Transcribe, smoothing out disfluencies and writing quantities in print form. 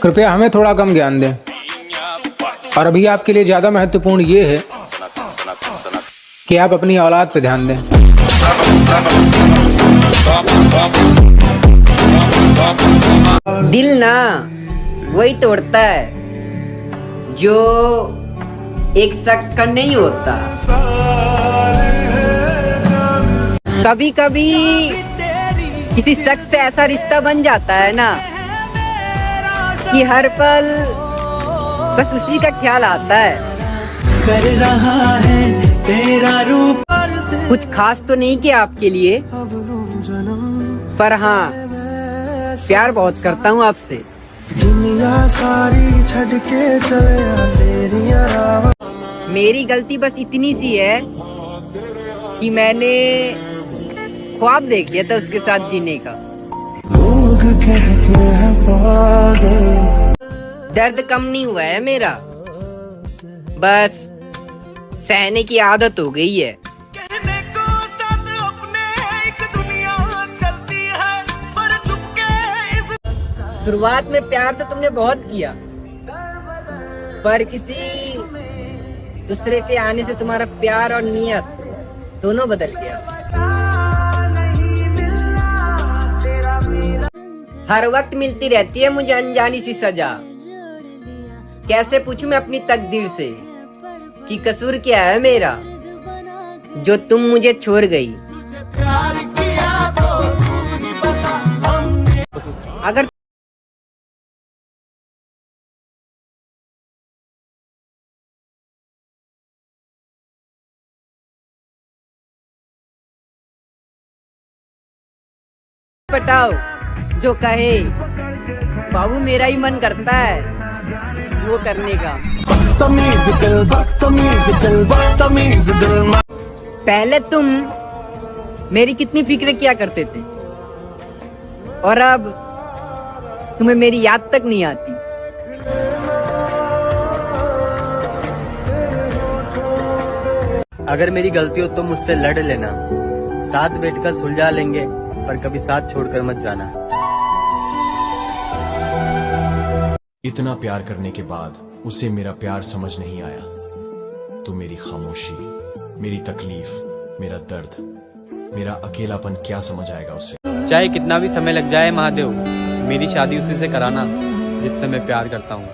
कृपया हमें थोड़ा कम ज्ञान दें। और अभी आपके लिए ज़्यादा महत्वपूर्ण ये है कि आप अपनी औलाद पे ध्यान दें। दिल ना वही तोड़ता है जो एक शख्स का नहीं होता। कभी कभी किसी शख्स से ऐसा रिश्ता बन जाता है ना कि हर पल बस उसी का ख्याल आता है। कर रहा है तेरा रूप। कुछ खास तो नहीं किया आपके लिए, पर हाँ प्यार बहुत करता हूँ आपसे। दुनिया सारी छड़ के चले तेरिया राव। मेरी गलती बस इतनी सी है कि मैंने ख्वाब देख लिया था उसके साथ जीने का। लोग कहते हैं पागल। दर्द कम नहीं हुआ है मेरा, बस सहने की आदत हो गई है। कहने को साथ अपने एक दुनिया चलती है, पर चुपके इस। शुरुआत में प्यार तो तुमने बहुत किया, पर किसी दूसरे के आने से तुम्हारा प्यार और नियत दोनों बदल गया। हर वक्त मिलती रहती है मुझे अनजानी सी सजा। कैसे पूछूं मैं अपनी तकदीर से कि कसूर क्या है मेरा जो तुम मुझे छोड़ गई। अगर पटाओ जो कहे बाबू, मेरा ही मन करता है वो करने का। पहले तुम मेरी कितनी फिक्र किया करते थे और अब तुम्हें मेरी याद तक नहीं आती। अगर मेरी गलती हो तो मुझसे लड़ लेना, साथ बैठकर सुलझा लेंगे, पर कभी साथ छोड़कर मत जाना। इतना प्यार करने के बाद उसे मेरा प्यार समझ नहीं आया तो मेरी खामोशी, मेरी तकलीफ, मेरा दर्द, मेरा अकेलापन क्या समझ आएगा उसे। चाहे कितना भी समय लग जाए महादेव, मेरी शादी उसी से कराना जिससे मैं प्यार करता हूँ।